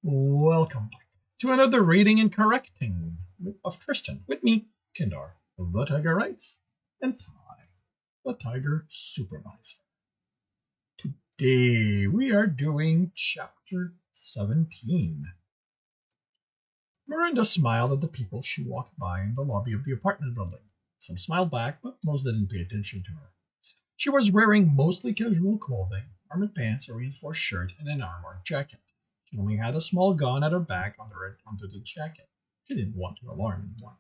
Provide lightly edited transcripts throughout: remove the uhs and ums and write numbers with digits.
Welcome back to another reading and correcting of Tristan with me, Kindar, the Tiger Writes, and I, the Tiger Supervisor. Today we are doing chapter 17. Miranda smiled at the people she walked by in the lobby of the apartment building. Some smiled back, but most didn't pay attention to her. She was wearing mostly casual clothing, armored pants, a reinforced shirt, and an armored jacket. She only had a small gun at her back under the jacket. She didn't want to alarm anyone.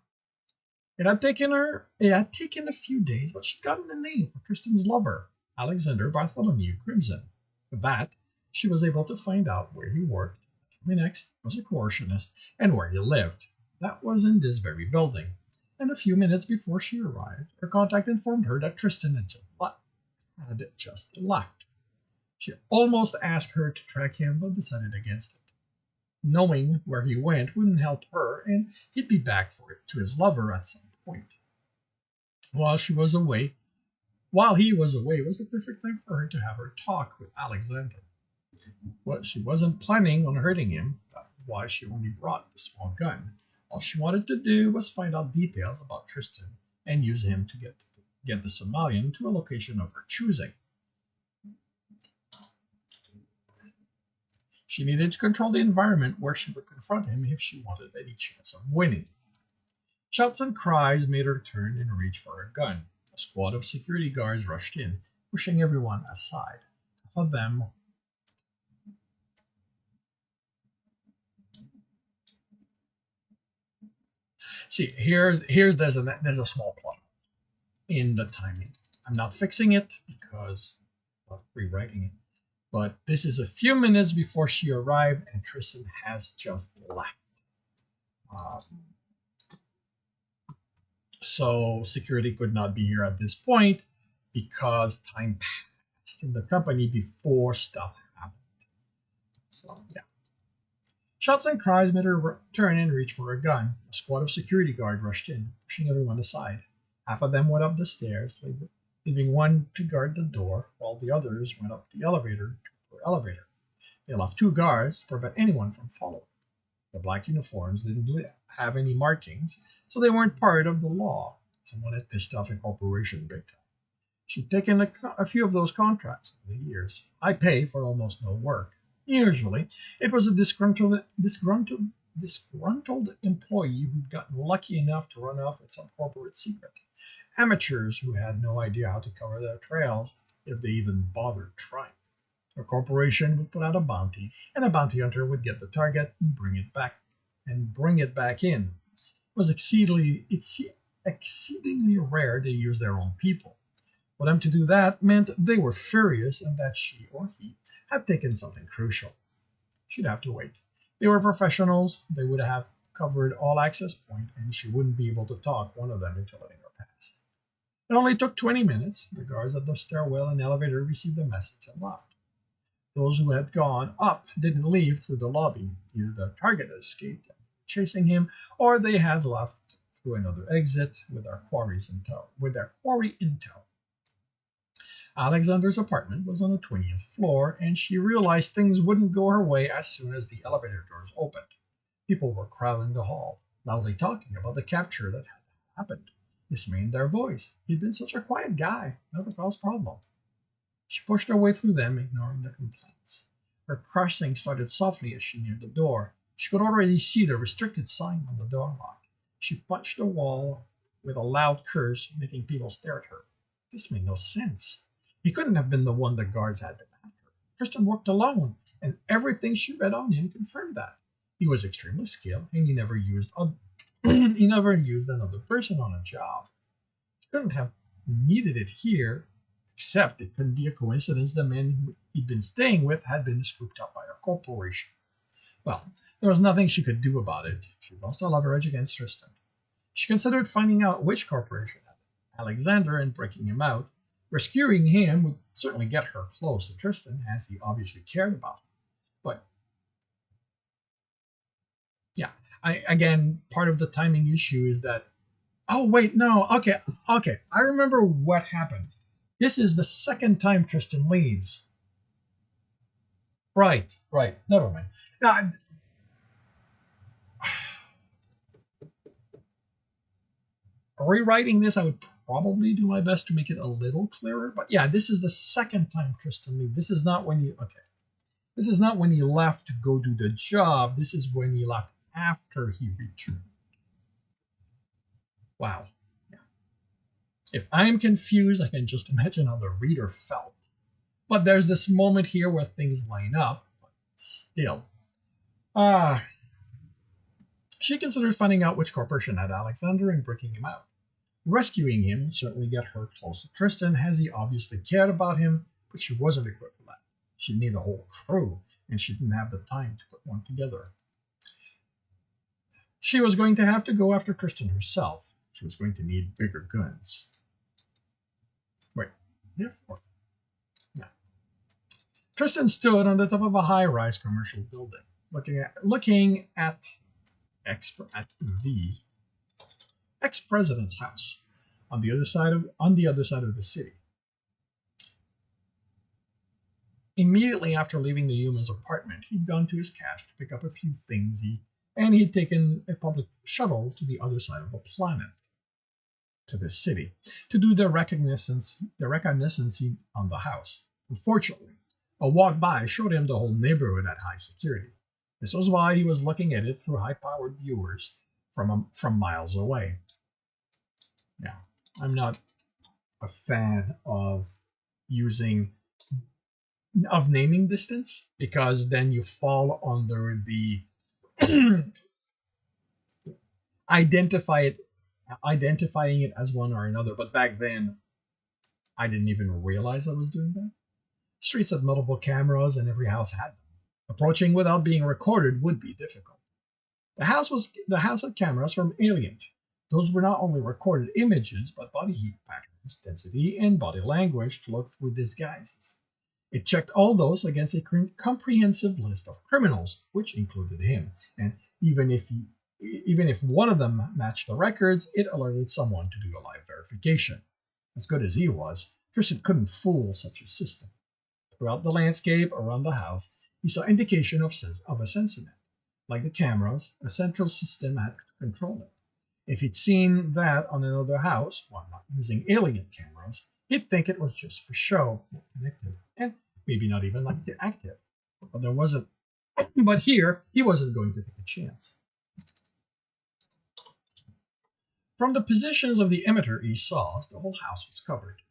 It had taken a few days, but she'd gotten the name for Tristan's lover, Alexander Bartholomew Crimson. With that, she was able to find out where he worked, enact was a coercionist, and where he lived. That was in this very building. And a few minutes before she arrived, her contact informed her that Tristan had just left. She almost asked her to track him, but decided against it. Knowing where he went wouldn't help her, and he'd be back for it to his lover at some point. While she was away, while he was away, was the perfect time for her to have her talk with Alexander. Well, she wasn't planning on hurting him. That's why she only brought the small gun. All she wanted to do was find out details about Tristan and use him to get the Somalian to a location of her choosing. She needed to control the environment where she would confront him if she wanted any chance of winning. Shouts and cries made her turn and reach for her gun. A squad of security guards rushed in, pushing everyone aside. Half of them See, here's there's a small plot in the timing. I'm not fixing it because of rewriting it. But this is a few minutes before she arrived, and Tristan has just left. Um, so security could not be here at this point because time passed in the company before stuff happened. So yeah. Shots and cries made her turn and reach for her gun. A squad of security guards rushed in, pushing everyone aside. Half of them went up the stairs, leaving one to guard the door, while the others went up the elevator to her elevator. They left two guards to prevent anyone from following. The black uniforms didn't have any markings, so they weren't part of the law. Someone had pissed off incorporation big time. She'd taken a few of those contracts over the years. I pay for almost no work. Usually, it was a disgruntled employee who'd gotten lucky enough to run off with some corporate secret. Amateurs who had no idea how to cover their trails if they even bothered trying. A corporation would put out a bounty, and a bounty hunter would get the target and bring it back in. It was exceedingly rare they used their own people. For them to do that meant they were furious and that she or he had taken something crucial. She'd have to wait. They were professionals, they would have covered all access points, and she wouldn't be able to talk one of them into letting her pass. It only took 20 minutes. The guards at the stairwell and elevator received the message and left. Those who had gone up didn't leave through the lobby. Either the target had escaped, chasing him, or they had left through another exit with their quarry intel. Alexander's apartment was on the 20th floor, and she realized things wouldn't go her way as soon as the elevator doors opened. People were crowding the hall, loudly talking about the capture that had happened. This made their voice. He'd been such a quiet guy, never caused problem. She pushed her way through them, ignoring the complaints. Her crushing started softly as she neared the door. She could already see the restricted sign on the door lock. She punched the wall with a loud curse, making people stare at her. This made no sense. He couldn't have been the one the guards had been after. Tristan worked alone, and everything she read on him confirmed that. He was extremely skilled, and he never used he never used another person on a job. He couldn't have needed it here, except it couldn't be a coincidence the men he'd been staying with had been scooped up by a corporation. Well, there was nothing she could do about it. She lost her leverage against Tristan. She considered finding out which corporation had Alexander and breaking him out. Rescuing him would certainly get her close to Tristan, as he obviously cared about him. But yeah, part of the timing issue is that. Oh wait, no, okay. I remember what happened. This is the second time Tristan leaves. Right. Never mind. Now, Rewriting this, I would probably do my best to make it a little clearer. But yeah, this is the second time Tristan leave. This is not when you okay. This is not when he left to go do the job. This is when he left after he returned. Wow. Yeah. If I'm confused, I can just imagine how the reader felt. But there's this moment here where things line up, but still. She considered finding out which corporation had Alexander and breaking him out. Rescuing him certainly got her close to Tristan, as he obviously cared about him, but she wasn't equipped for that. She'd need a whole crew, and she didn't have the time to put one together. She was going to have to go after Tristan herself. She was going to need bigger guns. Wait, therefore. Yeah. Tristan stood on the top of a high-rise commercial building, looking at the ex-president's house on the other side of the city. Immediately after leaving the human's apartment, he'd gone to his cache to pick up a few things and he'd taken a public shuttle to the other side of the planet, to the city, to do the reconnaissance on the house. Unfortunately, a walk by showed him the whole neighborhood at high security. This was why he was looking at it through high-powered viewers from miles away. Yeah, I'm not a fan of naming distance, because then you fall under the identifying it as one or another. But back then, I didn't even realize I was doing that. Streets had multiple cameras, and every house had them. Approaching without being recorded would be difficult. The house had cameras from Alien. Those were not only recorded images, but body heat patterns, density, and body language to look through disguises. It checked all those against a comprehensive list of criminals, which included him. And even if one of them matched the records, it alerted someone to do a live verification. As good as he was, Tristan couldn't fool such a system. Throughout the landscape around the house, he saw indication of a sensor net. Like the cameras, a central system had to control it. If he'd seen that on another house, while not using alien cameras, he'd think it was just for show, not connected, and maybe not even like it active. But here, he wasn't going to take a chance. From the positions of the emitter he saw, the whole house was covered.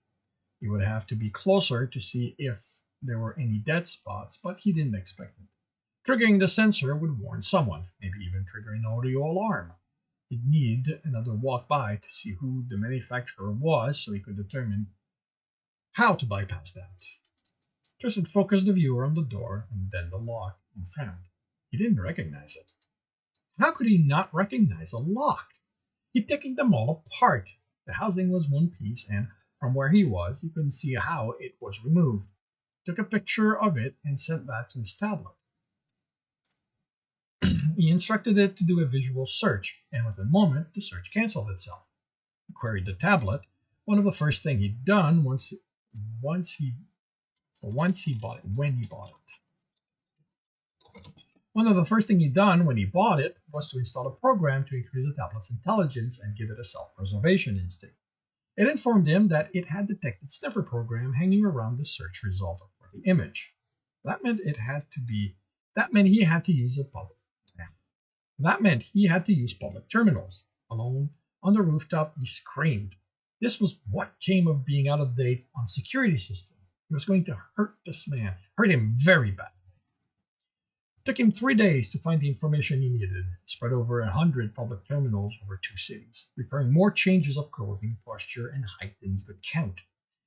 He would have to be closer to see if there were any dead spots, but he didn't expect it. Triggering the sensor would warn someone, maybe even trigger an audio alarm. He'd need another walk by to see who the manufacturer was so he could determine how to bypass that. Tristan focused the viewer on the door and then the lock and found he didn't recognize it. How could he not recognize a lock? He'd taken them all apart. The housing was one piece, and from where he was, he couldn't see how it was removed. Took a picture of it and sent that to his tablet. He instructed it to do a visual search, and within a moment, the search canceled itself. He queried the tablet. One of the first things he'd done when he bought it was to install a program to increase the tablet's intelligence and give it a self-preservation instinct. It informed him that it had detected sniffer program hanging around the search result for the image. That meant he had to use public terminals. Alone on the rooftop, he screamed. This was what came of being out of date on security system. It was going to hurt this man, hurt him very badly. It took him 3 days to find the information he needed, spread over 100 public terminals over 2 cities, requiring more changes of clothing, posture, and height than he could count.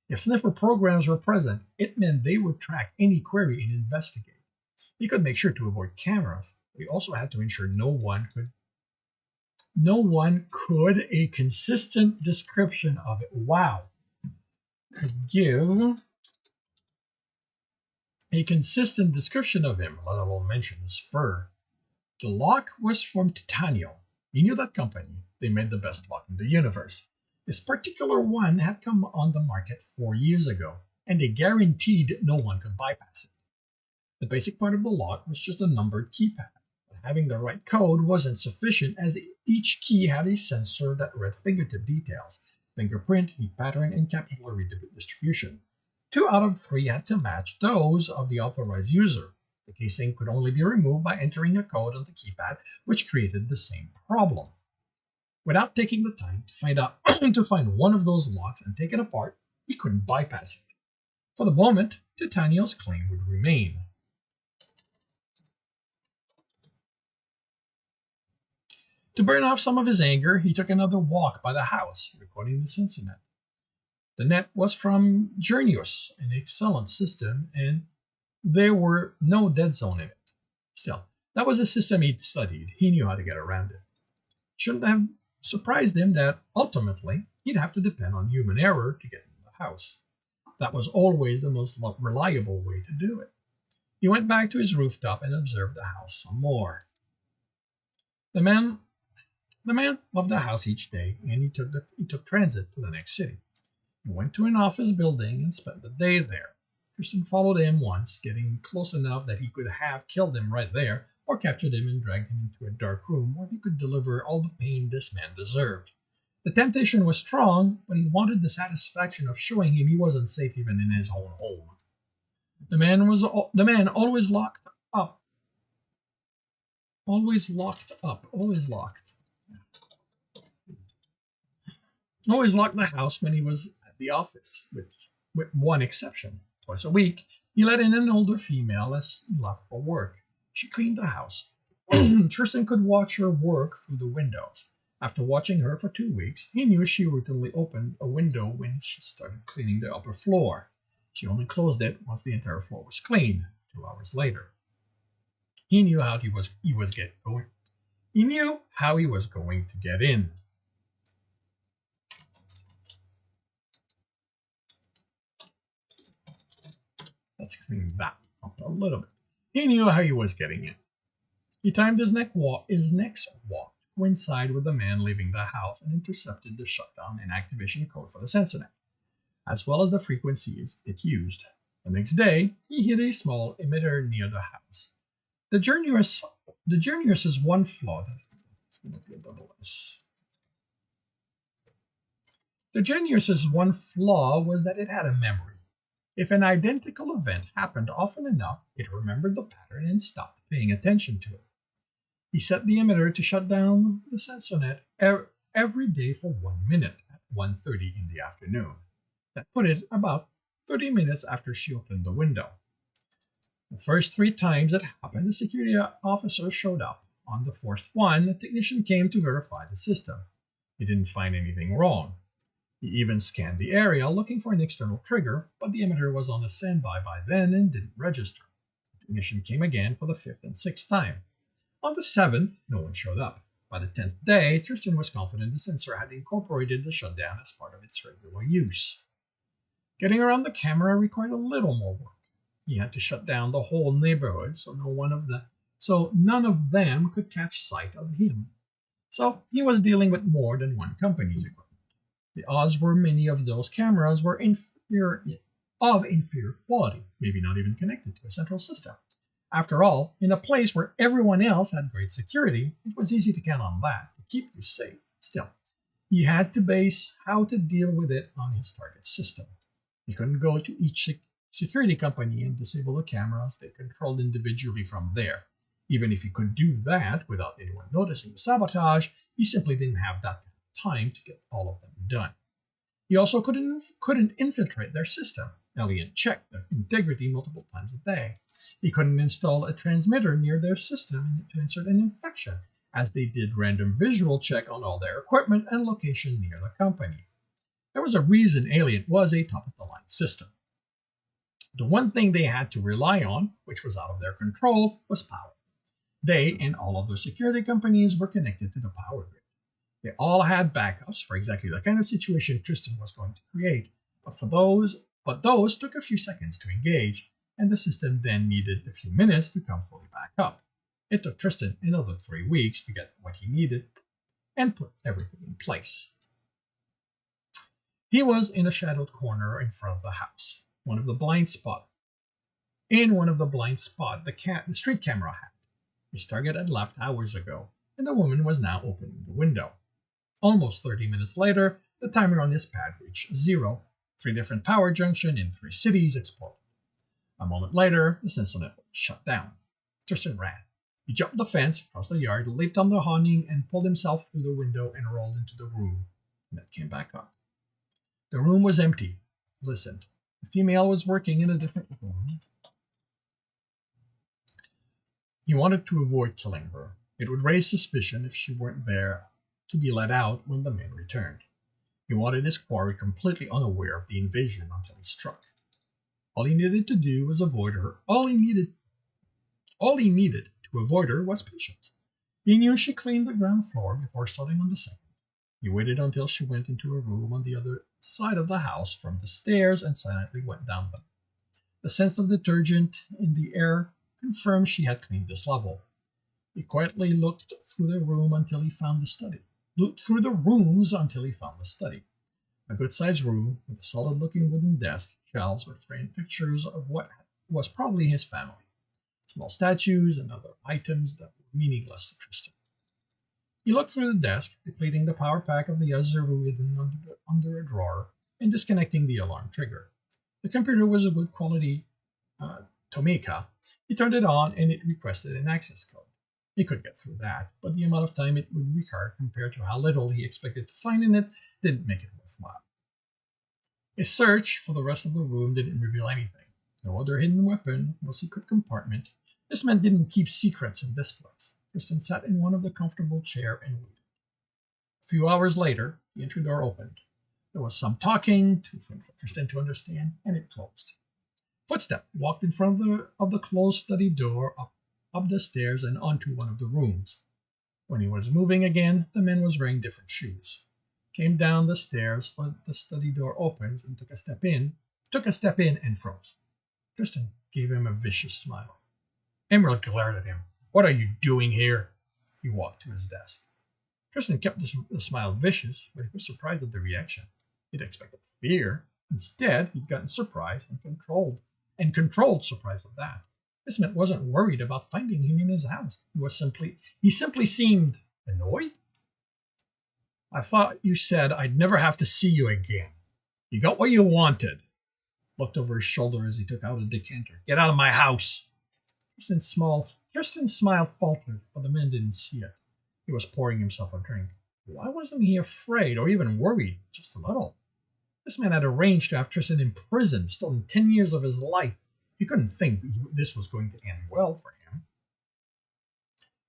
If sniffer programs were present, it meant they would track any query and investigate. He could make sure to avoid cameras, but he also had to ensure no one could a consistent description of it. Wow. Could give a consistent description of him, let alone mention his fur. The lock was from titanium. He knew that company. They made the best lock in the universe. This particular one had come on the market 4 years ago, and they guaranteed no one could bypass it. The basic part of the lock was just a numbered keypad, but having the right code wasn't sufficient, as Each key had a sensor that read fingertip details, fingerprint, heat pattern, and capillary distribution. 2 out of 3 had to match those of the authorized user. The casing could only be removed by entering a code on the keypad, which created the same problem. Without taking the time to find out to find one of those locks and take it apart, he couldn't bypass it. For the moment, Titaniel's claim would remain. To burn off some of his anger, he took another walk by the house, recording the sensor net. The net was from Journeus, an excellent system, and there were no dead zone in it. Still, that was a system he'd studied. He knew how to get around it. Shouldn't have surprised him that ultimately he'd have to depend on human error to get into the house. That was always the most reliable way to do it. He went back to his rooftop and observed the house some more. The man left the house each day, and he took transit to the next city. He went to an office building and spent the day there. Tristan followed him once, getting close enough that he could have killed him right there, or captured him and dragged him into a dark room where he could deliver all the pain this man deserved. The temptation was strong, but he wanted the satisfaction of showing him he wasn't safe even in his own home. The man always locked up. Always locked up. Always locked. Always locked the house when he was at the office, with one exception. Twice a week, he let in an older female as he left for work. She cleaned the house. Tristan could watch her work through the windows. After watching her for 2 weeks, he knew she routinely opened a window when she started cleaning the upper floor. She only closed it once the entire floor was clean, 2 hours later. He knew how he was going. He knew how he was going to get in. Let's clean that up a little bit. He knew how he was getting in. He timed his next walk to coincide with the man leaving the house and intercepted the shutdown and activation code for the sensor net, as well as the frequencies it used. The next day, he hit a small emitter near the house. The Journeus's one flaw. It's going to be a double S. The Journeus's one flaw was that it had a memory. If an identical event happened often enough, it remembered the pattern and stopped paying attention to it. He set the emitter to shut down the sensor net every day for 1 minute at 1:30 in the afternoon. That put it about 30 minutes after she opened the window. The first 3 times it happened, a security officer showed up. On the fourth one, a technician came to verify the system. He didn't find anything wrong. He even scanned the area looking for an external trigger, but the emitter was on a standby by then and didn't register. The technician came again for the 5th and 6th time. On the 7th, no one showed up. By the 10th day, Tristan was confident the sensor had incorporated the shutdown as part of its regular use. Getting around the camera required a little more work. He had to shut down the whole neighborhood so none of them could catch sight of him. So he was dealing with more than one company's equipment. The odds were many of those cameras were of inferior quality, maybe not even connected to a central system. After all, in a place where everyone else had great security, it was easy to count on that to keep you safe. Still, he had to base how to deal with it on his target system. He couldn't go to each security company and disable the cameras they controlled individually from there. Even if he could do that without anyone noticing the sabotage, he simply didn't have that time to get all of them done. He also couldn't infiltrate their system. Elliot checked their integrity multiple times a day. He couldn't install a transmitter near their system to insert an infection, as they did random visual check on all their equipment and location near the company. There was a reason Alien was a top-of-the-line system. The one thing they had to rely on, which was out of their control, was power. They and all other security companies were connected to the power grid. They all had backups for exactly the kind of situation Tristan was going to create, but those took a few seconds to engage, and the system then needed a few minutes to come fully back up. It took Tristan another 3 weeks to get what he needed and put everything in place. He was in a shadowed corner in front of the house, one of the blind spot the street camera had. His target had left hours ago. and the woman was now opening the window. Almost 30 minutes later, the timer on his pad reached zero. 3 different power junctions in 3 cities exploded. A moment later, the sensor network shut down. Tristan ran. He jumped the fence, crossed the yard, leaped on the awning, and pulled himself through the window and rolled into the room. And then came back up. The room was empty. He listened. The female was working in a different room. He wanted to avoid killing her. It would raise suspicion if she weren't there to be let out when the men returned. He wanted his quarry completely unaware of the invasion until he struck. All he needed to do was avoid her. All he needed to avoid her was patience. He knew she cleaned the ground floor before starting on the second. He waited until she went into a room on the other side of the house from the stairs and silently went down them. The sense of detergent in the air confirmed she had cleaned this level. He quietly looked through the room until he found the study. Looked through the rooms until he found the study. A good-sized room with a solid-looking wooden desk, shelves with framed pictures of what was probably his family. Small statues and other items that were meaningless to Tristan. He looked through the desk, depleting the power pack of the Azaru under a drawer and disconnecting the alarm trigger. The computer was a good quality Tomica. He turned it on and it requested an access code. He could get through that, but the amount of time it would require compared to how little he expected to find in it didn't make it worthwhile. His search for the rest of the room didn't reveal anything. No other hidden weapon, no secret compartment. This man didn't keep secrets in this place. Tristan sat in one of the comfortable chairs and waited. A few hours later, the entry door opened. There was some talking, too faint for Tristan to understand, and it closed. Footstep walked in front of the closed study door up the stairs and onto one of the rooms. When he was moving again, the man was wearing different shoes. Came down the stairs, let the study door open, and took a step in and froze. Tristan gave him a vicious smile. Emerald glared at him. "What are you doing here?" He walked to his desk. Tristan kept the smile vicious, but he was surprised at the reaction. He'd expected fear. Instead, he'd gotten surprised and controlled surprise at that. This man wasn't worried about finding him in his house. He simply seemed annoyed. "I thought you said I'd never have to see you again. You got what you wanted." Looked over his shoulder as he took out a decanter. "Get out of my house." Tristan's smile faltered, but the man didn't see it. He was pouring himself a drink. Why wasn't he afraid or even worried? Just a little. This man had arranged to have Tristan imprisoned, stolen 10 years of his life. He couldn't think this was going to end well for him.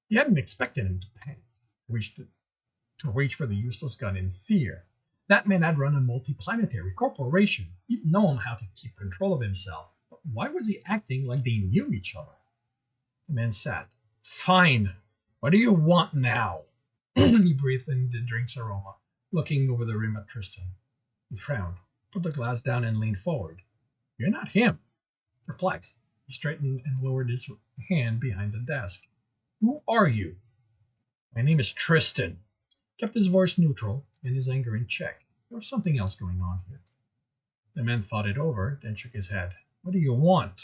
He hadn't expected him to panic, to reach for the useless gun in fear. That man had run a multi-planetary corporation. He'd known how to keep control of himself. But why was he acting like they knew each other? The man sat. "Fine. What do you want now?" He breathed in the drink's aroma, looking over the rim at Tristan. He frowned, put the glass down, and leaned forward. "You're not him." Perplexed, he straightened and lowered his hand behind the desk. "Who are you?" "My name is Tristan." Kept his voice neutral and his anger in check. There was something else going on here. The man thought it over, then shook his head. "What do you want?"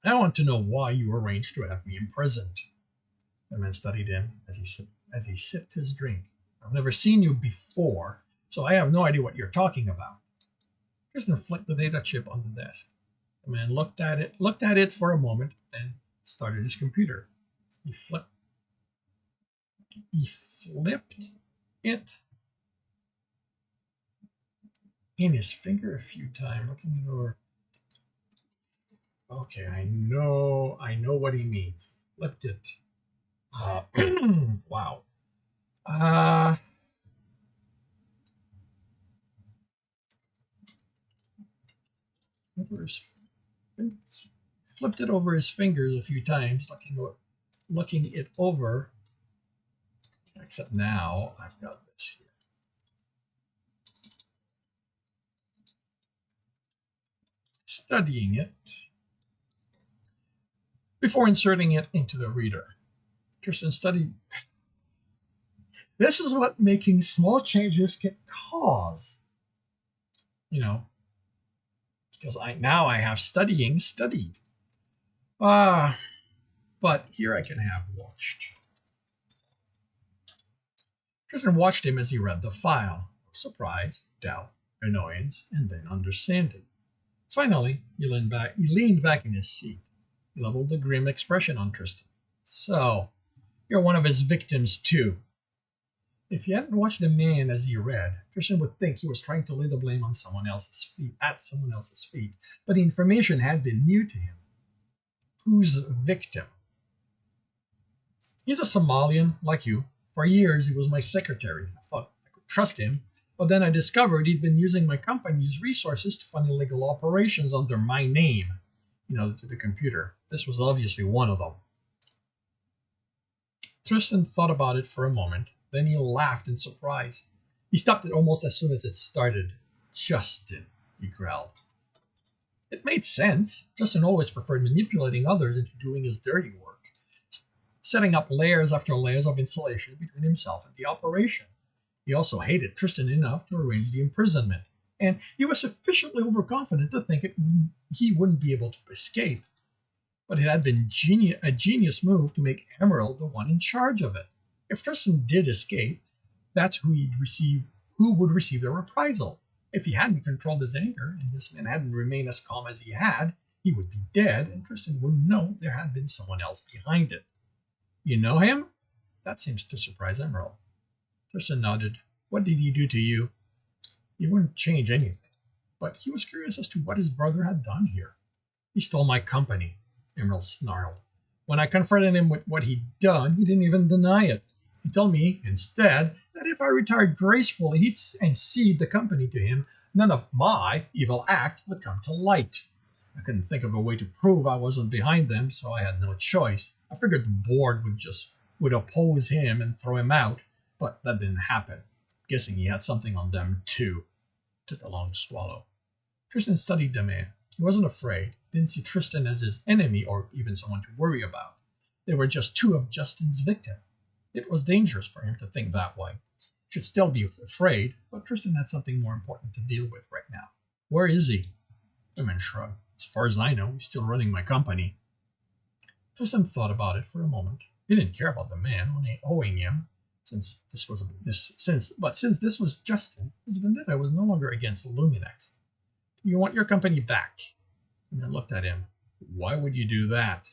"I want to know why you arranged to have me imprisoned." The man studied him as he sipped his drink. "I've never seen you before, so I have no idea what you're talking about." Tristan flicked the data chip on the desk. The man looked at it for a moment, then started his computer. He flipped it in his finger a few times, looking it over. Okay, I know what he means. Flipped it. Wow. Over his flipped it over his fingers a few times, looking it over. Except now I've got this here. Studying it before inserting it into the reader. Tristan studied. This is what making small changes can cause. Because I have studied. Ah, but here I can have watched. Tristan watched him as he read the file. Surprise, doubt, annoyance, and then understanding. Finally, he leaned back in his seat. He leveled a grim expression on Tristan. So, you're one of his victims too. If he hadn't watched the man as he read, Tristan would think he was trying to lay the blame on someone else's feet, but the information had been new to him. Whose victim? He's a Somalian, like you. For years, he was my secretary. I thought I could trust him, but then I discovered he'd been using my company's resources to fund illegal operations under my name, to the computer. This was obviously one of them. Tristan thought about it for a moment, then he laughed in surprise. He stopped it almost as soon as it started. Justin, he growled. It made sense. Justin always preferred manipulating others into doing his dirty work, setting up layers after layers of insulation between himself and the operation. He also hated Tristan enough to arrange the imprisonment, and he was sufficiently overconfident to think he wouldn't be able to escape. But it had been a genius move to make Emerald the one in charge of it. If Tristan did escape, that's who would receive the reprisal. If he hadn't controlled his anger, and this man hadn't remained as calm as he would be dead, and Tristan wouldn't know there had been someone else behind it. You know him? That seems to surprise Emerald. Tristan nodded. What did he do to you? He wouldn't change anything, but he was curious as to what his brother had done here. He stole my company, Emerald snarled. When I confronted him with what he'd done, he didn't even deny it. He told me, instead, that if I retired gracefully and ceded the company to him, none of my evil act would come to light. I couldn't think of a way to prove I wasn't behind them, so I had no choice. I figured the board would oppose him and throw him out, but that didn't happen. Guessing he had something on them too. Took a long swallow. Tristan studied the man. He wasn't afraid. Didn't see Tristan as his enemy or even someone to worry about. They were just two of Justin's victims. It was dangerous for him to think that way. He should still be afraid, but Tristan had something more important to deal with right now. Where is he? The man shrugged. As far as I know, he's still running my company. Tristan thought about it for a moment. He didn't care about the man, only owing him. Since this was Justin, his vendetta was no longer against Luminex. You want your company back? And I looked at him. Why would you do that?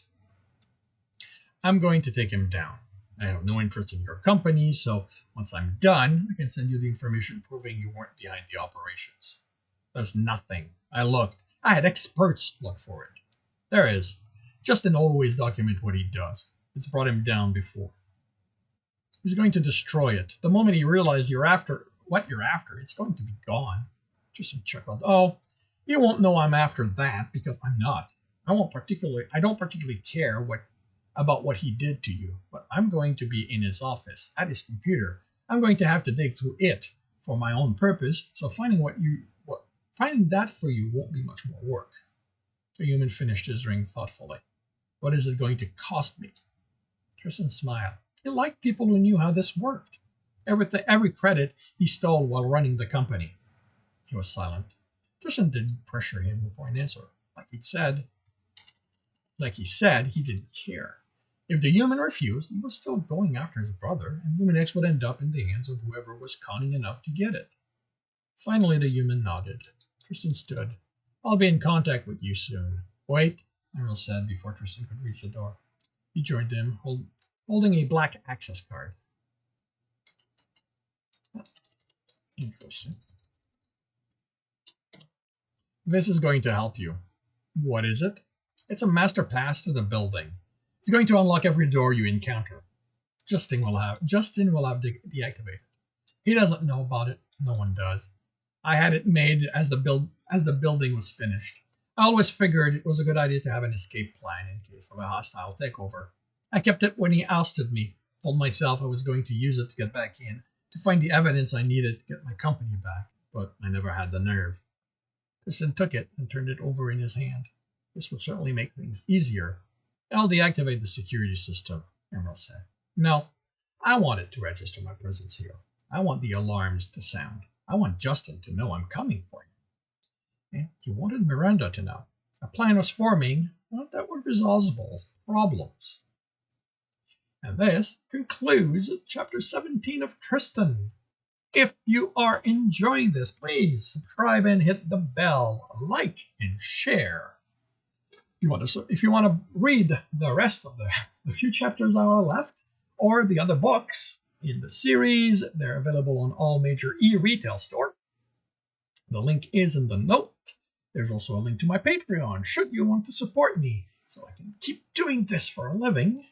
I'm going to take him down. I have no interest in your company, so once I'm done, I can send you the information proving you weren't behind the operations. There's nothing. I looked. I had experts look for it. There is. Justin always documents what he does. It's brought him down before. He's going to destroy it. The moment he realizes what you're after, it's going to be gone. Justin chuckled. Oh, you won't know I'm after that because I'm not. I don't particularly care about what he did to you, but I'm going to be in his office, at his computer. I'm going to have to dig through it for my own purpose, so finding that for you won't be much more work. The human finished his ring thoughtfully. What is it going to cost me? Tristan smiled. He liked people who knew how this worked. Every credit he stole while running the company. He was silent. Tristan didn't pressure him for an answer. Like he said, he didn't care. If the human refused, he was still going after his brother, and Luminex would end up in the hands of whoever was cunning enough to get it. Finally, the human nodded. Tristan stood. I'll be in contact with you soon. Wait, Emerald said before Tristan could reach the door. He joined him, holding a black access card. Interesting. This is going to help you. What is it? It's a master pass to the building. It's going to unlock every door you encounter. Justin will have deactivated. He doesn't know about it. No one does. I had it made as the building was finished. I always figured it was a good idea to have an escape plan in case of a hostile takeover. I kept it when he ousted me. Told myself I was going to use it to get back in, to find the evidence I needed to get my company back, but I never had the nerve. Tristan took it and turned it over in his hand. This would certainly make things easier. I'll deactivate the security system, Emerald said. No, I want it to register my presence here. I want the alarms to sound. I want Justin to know I'm coming for him. And he wanted Miranda to know. A plan was forming, well, that would unresolvable problems. And this concludes chapter 17 of Tristan. If you are enjoying this, please subscribe and hit the bell, like and share. If you want to read the rest of the few chapters that are left, or the other books in the series, they're available on all major e-retail stores. The link is in the note. There's also a link to my Patreon, should you want to support me, so I can keep doing this for a living.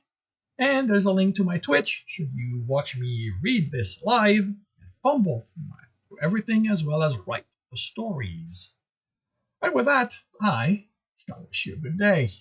And there's a link to my Twitch, should you watch me read this live and fumble through everything as well as write the stories. And with that, I shall wish you a good day.